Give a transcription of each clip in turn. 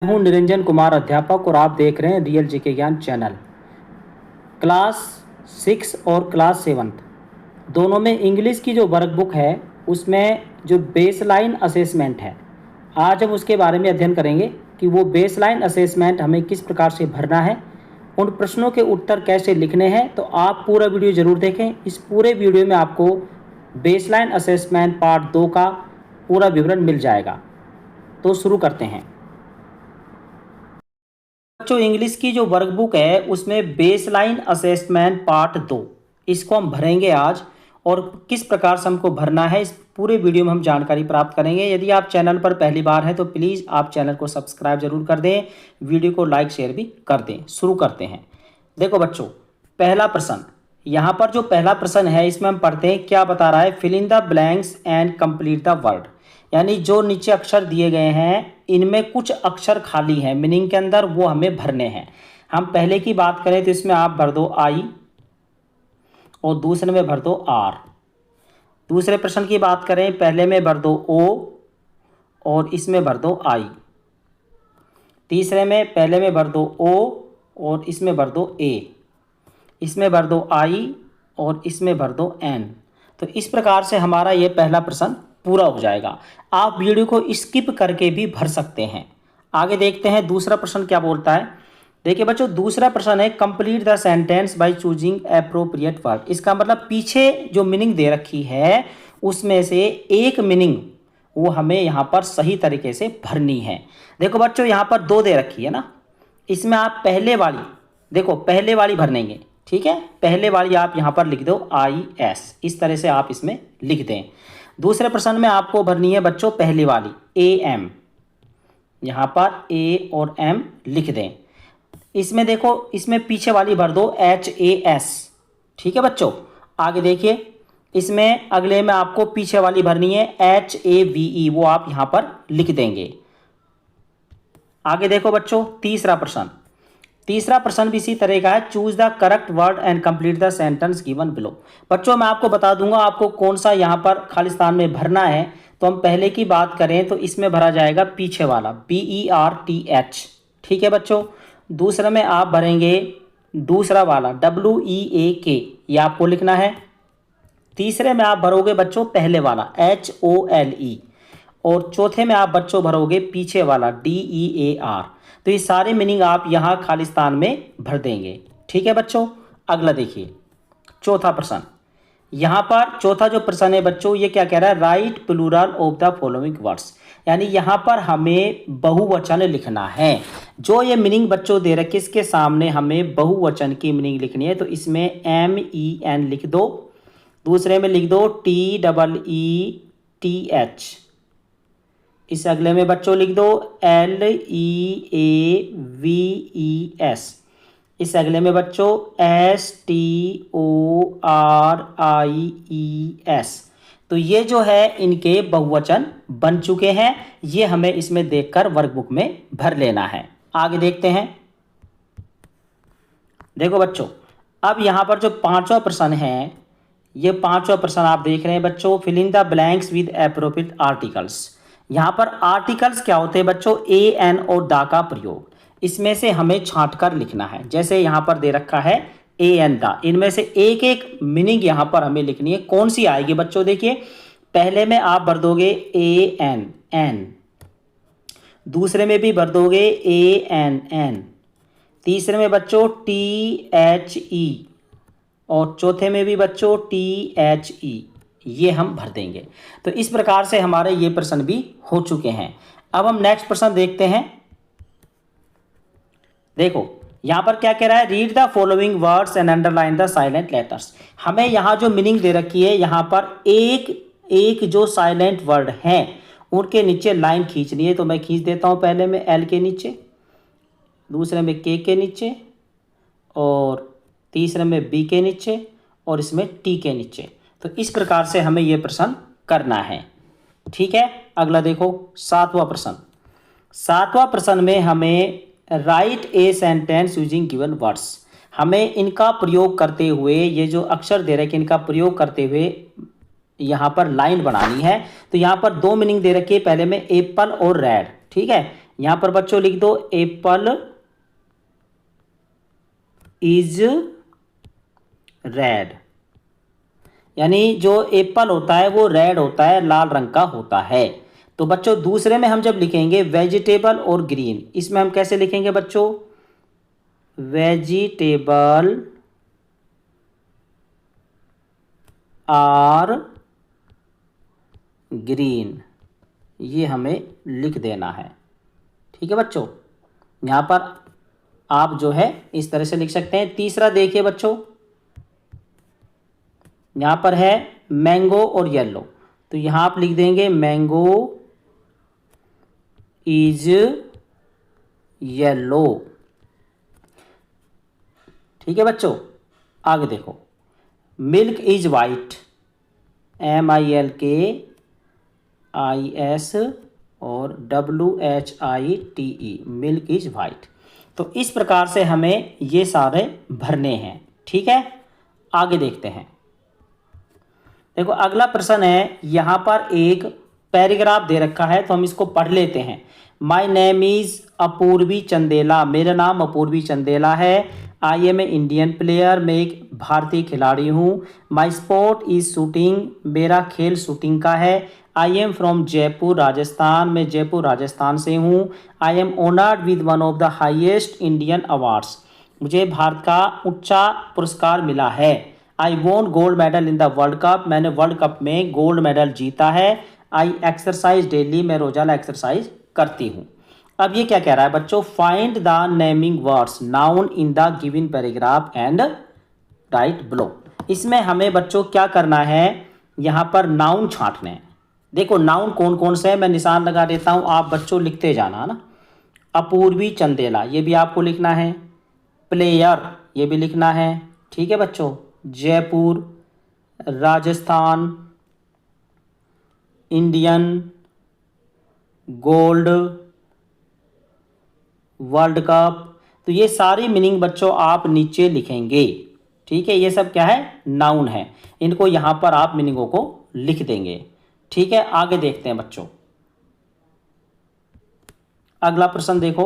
हूं निरंजन कुमार अध्यापक और आप देख रहे हैं रियल जीके ज्ञान चैनल। क्लास 6 और क्लास 7 दोनों में इंग्लिश की जो वर्कबुक है उसमें जो बेसलाइन असेसमेंट है, आज हम उसके बारे में अध्ययन करेंगे कि वो बेसलाइन असेसमेंट हमें किस प्रकार से भरना है, उन प्रश्नों के उत्तर कैसे लिखने हैं। तो आप पूरा वीडियो ज़रूर देखें। इस पूरे वीडियो में आपको बेसलाइन असेसमेंट पार्ट 2 का पूरा विवरण मिल जाएगा। तो शुरू करते हैं। बच्चों, इंग्लिश की जो वर्कबुक है उसमें बेसलाइन असेसमेंट पार्ट 2 इसको हम भरेंगे आज, और किस प्रकार से हमको भरना है इस पूरे वीडियो में हम जानकारी प्राप्त करेंगे। यदि आप चैनल पर पहली बार हैं तो प्लीज़ आप चैनल को सब्सक्राइब जरूर कर दें, वीडियो को लाइक शेयर भी कर दें। शुरू करते हैं। देखो बच्चों, पहला प्रश्न, यहाँ पर जो पहला प्रश्न है इसमें हम पढ़ते हैं क्या बता रहा है। Fill in the blanks and complete the word, यानी जो नीचे अक्षर दिए गए हैं इनमें कुछ अक्षर खाली हैं मीनिंग के अंदर, वो हमें भरने हैं। हम पहले की बात करें तो इसमें आप भर दो आई और दूसरे में भर दो आर। दूसरे प्रश्न की बात करें, पहले में भर दो ओ और इसमें भर दो आई। तीसरे में पहले में भर दो ओ और इसमें भर दो ए। इसमें भर दो आई और इसमें भर दो एन। तो इस प्रकार से हमारा ये पहला प्रश्न पूरा हो जाएगा। आप वीडियो को स्किप करके भी भर सकते हैं। आगे देखते हैं दूसरा प्रश्न क्या बोलता है। देखिए बच्चों, दूसरा प्रश्न है complete the sentence by choosing appropriate word. इसका मतलब पीछे जो मीनिंग दे रखी है उसमें से एक मीनिंग वो हमें यहाँ पर सही तरीके से भरनी है। देखो बच्चों, यहाँ पर दो दे रखी है ना, इसमें आप पहले वाली, देखो पहले वाली भरनेंगे, ठीक है। पहले वाली आप यहाँ पर लिख दो आई एस, इस तरह से आप इसमें लिख दें। दूसरे प्रश्न में आपको भरनी है बच्चों पहली वाली ए एम, यहाँ पर ए और एम लिख दें। इसमें देखो, इसमें पीछे वाली भर दो एच ए एस, ठीक है बच्चों। आगे देखिए, इसमें अगले में आपको पीछे वाली भरनी है एच ए वी ई, वो आप यहाँ पर लिख देंगे। आगे देखो बच्चों, तीसरा प्रश्न। तीसरा प्रश्न भी इसी तरह का है, choose the correct word and complete the sentence given below. बच्चों मैं आपको बता दूंगा आपको कौन सा यहाँ पर खालिस्तान में भरना है। तो हम पहले की बात करें तो इसमें भरा जाएगा पीछे वाला BERTH, ठीक है बच्चों। दूसरे में आप भरेंगे दूसरा वाला WEAK, ये आपको लिखना है। तीसरे में आप भरोगे बच्चों पहले वाला HOLE, और चौथे में आप बच्चों भरोगे पीछे वाला DEAR। तो ये सारे मीनिंग आप यहाँ खालिस्तान में भर देंगे, ठीक है बच्चों। अगला देखिए चौथा प्रश्न। यहाँ पर चौथा जो प्रश्न है बच्चों, ये क्या कह रहा है, write plural of the following words, यानी यहाँ पर हमें बहुवचन लिखना है। जो ये मीनिंग बच्चों दे रखे इसके सामने हमें बहुवचन की मीनिंग लिखनी है। तो इसमें MEN लिख दो, दूसरे में लिख दो TEETH, इस अगले में बच्चों लिख दो LEAVES, इस अगले में बच्चों STORIES। तो ये जो है इनके बहुवचन बन चुके हैं, ये हमें इसमें देखकर वर्कबुक में भर लेना है। आगे देखते हैं। देखो बच्चों, अब यहाँ पर जो पांचवा प्रश्न है, ये पांचवा प्रश्न आप देख रहे हैं बच्चों, fill in the blanks with appropriate articles. यहाँ पर आर्टिकल्स क्या होते हैं बच्चों, ए एन और दा का प्रयोग, इसमें से हमें छांट कर लिखना है। जैसे यहाँ पर दे रखा है ए एन दा, इनमें से एक एक मीनिंग यहाँ पर हमें लिखनी है। कौन सी आएगी बच्चों, देखिए पहले में आप भर दोगे ए एन एन, दूसरे में भी भर दोगे ए एन एन, तीसरे में बच्चों THE, और चौथे में भी बच्चों THE, ये हम भर देंगे। तो इस प्रकार से हमारे ये प्रश्न भी हो चुके हैं। अब हम नेक्स्ट प्रश्न देखते हैं। देखो यहां पर क्या कह रहा है, read the following words and underline the silent letters. हमें यहां जो मीनिंग दे रखी है, यहां पर एक एक जो साइलेंट वर्ड हैं उनके नीचे लाइन खींचनी है। तो मैं खींच देता हूं, पहले में L के नीचे, दूसरे में K के नीचे, और तीसरे में B के नीचे, और इसमें T के नीचे। तो इस प्रकार से हमें यह प्रश्न करना है, ठीक है। अगला देखो सातवां प्रश्न। सातवां प्रश्न में हमें right a sentence using given words, हमें इनका प्रयोग करते हुए, ये जो अक्षर दे रहे हैं इनका प्रयोग करते हुए यहाँ पर लाइन बनानी है। तो यहाँ पर दो मीनिंग दे रखी है, पहले में एप्पल और रेड, ठीक है। यहाँ पर बच्चों लिख दो एप्पल इज रेड, यानी जो एप्पल होता है वो रेड होता है, लाल रंग का होता है। तो बच्चों दूसरे में हम जब लिखेंगे वेजिटेबल और ग्रीन, इसमें हम कैसे लिखेंगे बच्चों, वेजिटेबल आर ग्रीन, ये हमें लिख देना है। ठीक है बच्चों, यहाँ पर आप जो है इस तरह से लिख सकते हैं। तीसरा देखिए बच्चों, यहाँ पर है मैंगो और येलो, तो यहाँ आप लिख देंगे मैंगो इज येलो। ठीक है बच्चों, आगे देखो मिल्क इज वाइट, MILKIS और WHITE, मिल्क इज वाइट। तो इस प्रकार से हमें ये सारे भरने हैं। ठीक है, आगे देखते हैं। देखो अगला प्रश्न है, यहाँ पर एक पैराग्राफ दे रखा है तो हम इसको पढ़ लेते हैं। My name is Apurvi Chandela, मेरा नाम अपूर्वी चंदेला है। I am a Indian player, मैं एक भारतीय खिलाड़ी हूँ। माई स्पोर्ट इज शूटिंग, मेरा खेल शूटिंग का है। I am from Jaipur Rajasthan, मैं जयपुर राजस्थान से हूँ। I am honoured with one of the highest Indian awards, मुझे भारत का ऊंचा पुरस्कार मिला है। I won gold medal in the world cup, मैंने वर्ल्ड कप में गोल्ड मेडल जीता है। आई एक्सरसाइज डेली, मैं रोजाना एक्सरसाइज करती हूँ। अब ये क्या कह रहा है बच्चों, find the naming words noun in the given paragraph and right below. इसमें हमें बच्चों क्या करना है, यहाँ पर नाउन छांटने हैं। देखो नाउन कौन कौन से हैं, मैं निशान लगा देता हूँ, आप बच्चों लिखते जाना ना। अपूर्वी चंदेला, ये भी आपको लिखना है। प्लेयर, ये भी लिखना है। ठीक है बच्चों, Jaipur, Rajasthan, Indian, gold, world cup, तो ये सारी मीनिंग बच्चों आप नीचे लिखेंगे। ठीक है, ये सब क्या है, नाउन है, इनको यहाँ पर आप मीनिंगों को लिख देंगे। ठीक है, आगे देखते हैं बच्चों। अगला प्रश्न देखो,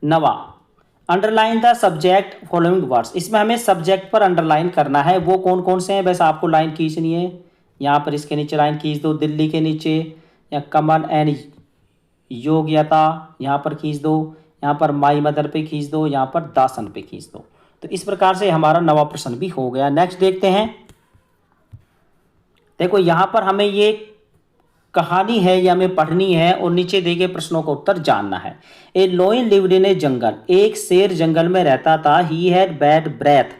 नवा, underline the subject following words. इसमें हमें सब्जेक्ट पर अंडरलाइन करना है, वो कौन कौन से हैं, बस आपको लाइन खींचनी है। यहाँ पर इसके नीचे लाइन खींच दो, दिल्ली के नीचे, या कमल एंड योग्यता यहाँ पर खींच दो, यहाँ पर माई मदर पे खींच दो, यहाँ पर दासन पे खींच दो। तो इस प्रकार से हमारा नवा प्रश्न भी हो गया। नेक्स्ट देखते हैं। देखो यहाँ पर हमें ये कहानी है, ये हमें पढ़नी है और नीचे दिए गए प्रश्नों का उत्तर जानना है। ए लोइन लिव्ड इन ए जंगल, एक शेर जंगल में रहता था। ही हैड बैड ब्रेथ,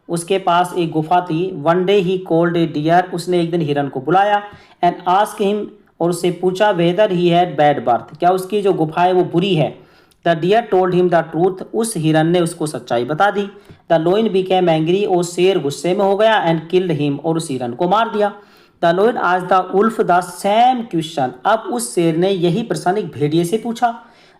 उसके पास एक गुफा थी। One day he called a deer, उसने एक दिन हिरन को बुलाया। एंड आस्क हिम, और उससे पूछा, whether he had bad breath, क्या उसकी जो गुफा है वो बुरी है। The deer told him the truth, उस हिरन ने उसको सच्चाई बता दी। द लोइन बिकेम एंग्री, और शेर गुस्से में हो गया। एंड किल्ड हिम, और उस हिरन को मार दिया। द लोइन आज the wolf the same question, अब उस शेर ने यही प्रश्न एक भेड़िए से पूछा।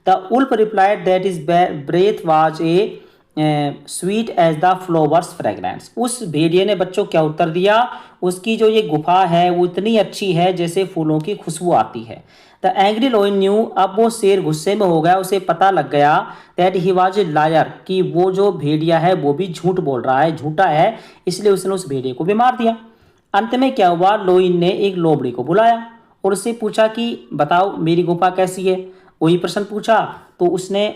The wolf replied that his breath was as sweet as the flowers fragrance, उस भेड़िए ने बच्चों क्या उत्तर दिया, उसकी जो ये गुफा है वो इतनी अच्छी है जैसे फूलों की खुशबू आती है। द एंग्री लोइन न्यू, अब वो शेर गुस्से में हो गया, उसे पता लग गया that he was a lawyer, कि वो जो भेड़िया है वो भी झूठ बोल रहा है, झूठा है, इसलिए उसने उस भेड़िए को भी मार दिया। अंत में क्या हुआ, लोइन ने एक लोमड़ी को बुलाया और उससे पूछा कि बताओ मेरी गुफा कैसी है। वही प्रश्न पूछा तो उसने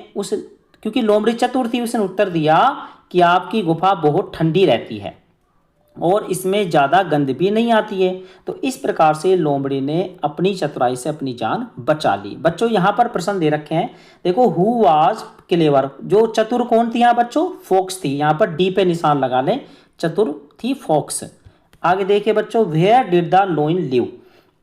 क्योंकि लोमड़ी चतुर थी, उसने उत्तर दिया कि आपकी गुफा बहुत ठंडी रहती है और इसमें ज़्यादा गंद भी नहीं आती है। तो इस प्रकार से लोमड़ी ने अपनी चतुराई से अपनी जान बचा ली। बच्चों यहाँ पर प्रश्न दे रखे हैं, देखो हु वाज क्लेवर, जो चतुर कौन थी यहाँ बच्चों, फॉक्स थी। यहाँ पर डी पे निशान लगा लें, चतुर थी फॉक्स। आगे देखिए बच्चों, where did the lion live,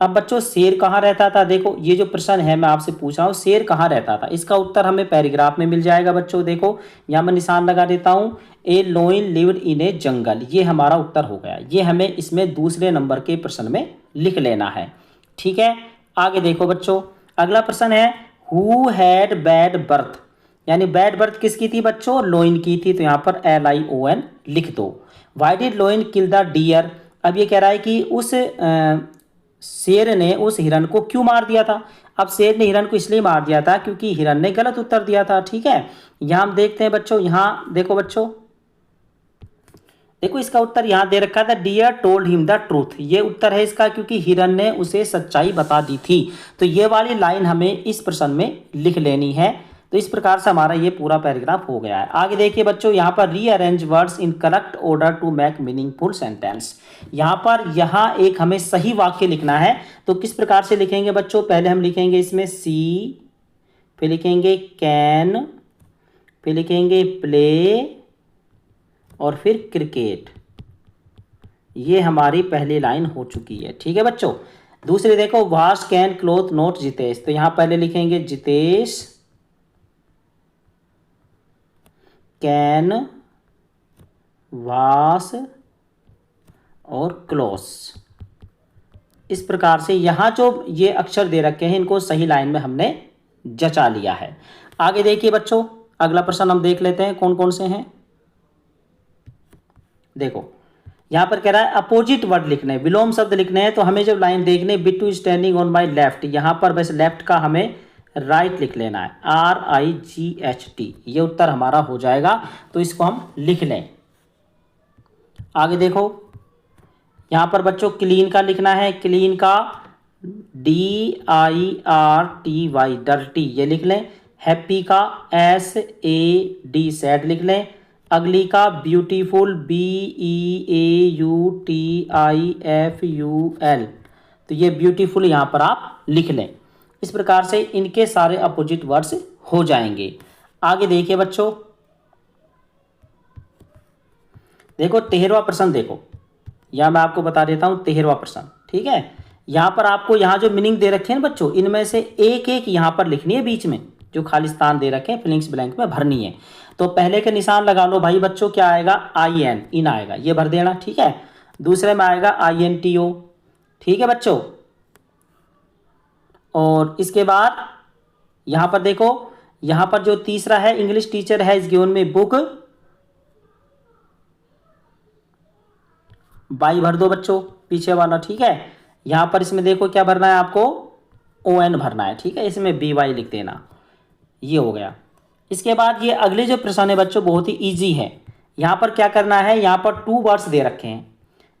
अब बच्चों शेर कहाँ रहता था। देखो ये जो प्रश्न है मैं आपसे पूछ रहा हूँ, शेर कहाँ रहता था, इसका उत्तर हमें पैराग्राफ में मिल जाएगा। बच्चों देखो यहाँ मैं निशान लगा देता हूँ, ए लोइन लिव्ड इन ए जंगल, ये हमारा उत्तर हो गया। ये हमें इसमें दूसरे नंबर के प्रश्न में लिख लेना है। ठीक है, आगे देखो बच्चों, अगला प्रश्न है, हु हैड बैड बर्थ, यानी बैड बर्थ किसकी थी बच्चों, लोइन की थी, तो यहाँ पर LION लिख दो। Why did lion kill the deer, अब ये कह रहा है कि उस शेर ने उस हिरन को क्यों मार दिया था। अब शेर ने हिरन को इसलिए मार दिया था क्योंकि हिरन ने गलत उत्तर दिया था। ठीक है, यहाँ हम देखते हैं बच्चों, यहाँ देखो बच्चों, देखो इसका उत्तर यहाँ दे रखा था, deer told him the truth. ये उत्तर है इसका, क्योंकि हिरन ने उसे सच्चाई बता दी थी। तो ये वाली लाइन हमें इस प्रश्न में लिख लेनी है। तो इस प्रकार से हमारा ये पूरा पैराग्राफ हो गया है। आगे देखिए बच्चों, यहाँ पर rearrange words in correct order to make meaningful sentence. यहाँ पर एक हमें सही वाक्य लिखना है। तो किस प्रकार से लिखेंगे बच्चों, पहले हम लिखेंगे इसमें सी, फिर लिखेंगे कैन, फिर लिखेंगे प्ले और फिर क्रिकेट। ये हमारी पहली लाइन हो चुकी है। ठीक है बच्चों, दूसरी देखो, wash can cloth note Jitesh. तो यहां पहले लिखेंगे जितेश कैन वाश और क्लोथ्स। इस प्रकार से यहां जो ये अक्षर दे रखे हैं इनको सही लाइन में हमने जचा लिया है। आगे देखिए बच्चों, अगला प्रश्न हम देख लेते हैं कौन कौन से हैं। देखो यहां पर कह रहा है अपोजिट वर्ड लिखने, विलोम शब्द लिखने हैं। तो हमें जब लाइन देखने, Bittu standing on my left, यहां पर बस लेफ्ट का हमें राइट लिख लेना है, RIGHT। ये उत्तर हमारा हो जाएगा। तो इसको हम लिख लें। आगे देखो, यहां पर बच्चों क्लीन का लिखना है, क्लीन का DIRTY डर्टी ये लिख लें। हैप्पी का SAD सैड लिख लें। अगली का ब्यूटीफुल BEAUTIFUL, तो ये ब्यूटीफुल यहाँ पर आप लिख लें। इस प्रकार से इनके सारे अपोजिट वर्ड्स हो जाएंगे। आगे देखिए बच्चों, देखो 13वां प्रश्न, देखो यहाँ मैं आपको बता देता हूँ 13वां प्रश्न। ठीक है, यहाँ पर आपको यहाँ जो मीनिंग दे रखे हैं बच्चों, इनमें से एक एक यहाँ पर लिखनी है, बीच में जो खाली स्थान दे रखे हैं फिलिंग्स ब्लैंक में भरनी है। तो पहले के निशान लगा लो भाई बच्चों, क्या आएगा, IN इन आएगा, ये भर देना। ठीक है, दूसरे में आएगा INTO। ठीक है बच्चों, और इसके बाद यहां पर देखो, यहां पर जो तीसरा है, इंग्लिश टीचर हैज गिवन में बुक, बाई भर दो बच्चों पीछे वाला। ठीक है, यहां पर इसमें देखो क्या भरना है आपको, ON भरना है। ठीक है, इसमें BY लिख देना। ये हो गया। इसके बाद ये अगले जो प्रश्न है बच्चों बहुत ही इजी है। यहाँ पर क्या करना है, यहाँ पर 2 वर्ड्स दे रखे हैं,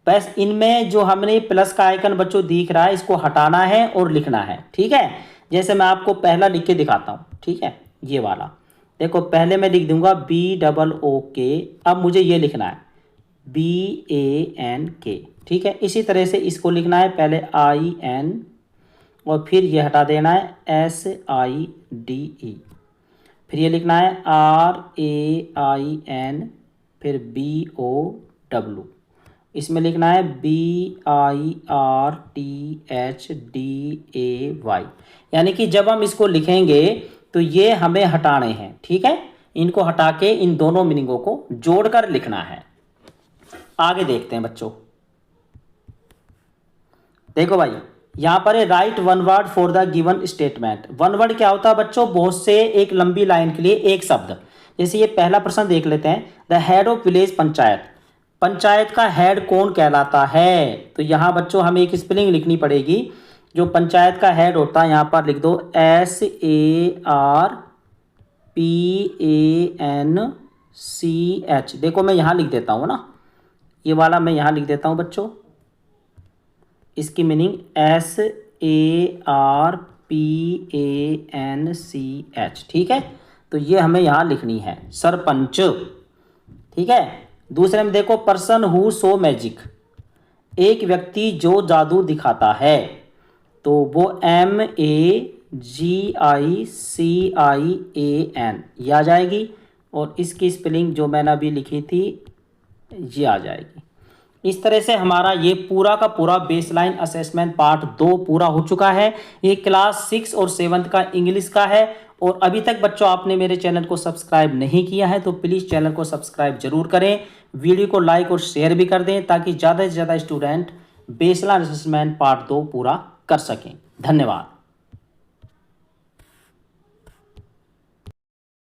बस इनमें जो हमने प्लस का आइकन बच्चों दिख रहा है इसको हटाना है और लिखना है। ठीक है, जैसे मैं आपको पहला लिख के दिखाता हूँ। ठीक है, ये वाला देखो, पहले मैं लिख दूंगा BOOK, अब मुझे ये लिखना है BANK। ठीक है, इसी तरह से इसको लिखना है, पहले IN और फिर ये हटा देना है SIDE, फिर ये लिखना है RAIN, फिर BOW, इसमें लिखना है BIRTHDAY। यानी कि जब हम इसको लिखेंगे तो ये हमें हटाने हैं। ठीक है, इनको हटा के इन दोनों मीनिंगों को जोड़कर लिखना है। आगे देखते हैं बच्चों, देखो भाई यहाँ पर है right one word for the given statement. One word क्या होता है बच्चों, बहुत से एक लंबी लाइन के लिए एक शब्द। जैसे ये पहला प्रश्न देख लेते हैं, the head of village panchayat, panchayat का हेड कौन कहलाता है। तो यहाँ बच्चों हमें एक स्पेलिंग लिखनी पड़ेगी, जो पंचायत का हेड होता है यहाँ पर लिख दो SARPANCH। देखो मैं यहाँ लिख देता हूँ ना, ये वाला मैं यहाँ लिख देता हूँ बच्चों, इसकी मीनिंग SARPANCH। ठीक है, तो ये हमें यहाँ लिखनी है सरपंच। ठीक है, दूसरे में देखो पर्सन हु शो मैजिक, एक व्यक्ति जो जादू दिखाता है, तो वो MAGICIAN ये आ जाएगी, और इसकी स्पेलिंग जो मैंने अभी लिखी थी ये आ जाएगी। इस तरह से हमारा ये पूरा का पूरा बेसलाइन असेसमेंट पार्ट 2 पूरा हो चुका है। ये क्लास 6 और 7 का इंग्लिश का है। और अभी तक बच्चों आपने मेरे चैनल को सब्सक्राइब नहीं किया है तो प्लीज़ चैनल को सब्सक्राइब जरूर करें, वीडियो को लाइक और शेयर भी कर दें, ताकि ज़्यादा से ज़्यादा स्टूडेंट बेसलाइन असेसमेंट पार्ट 2 पूरा कर सकें। धन्यवाद।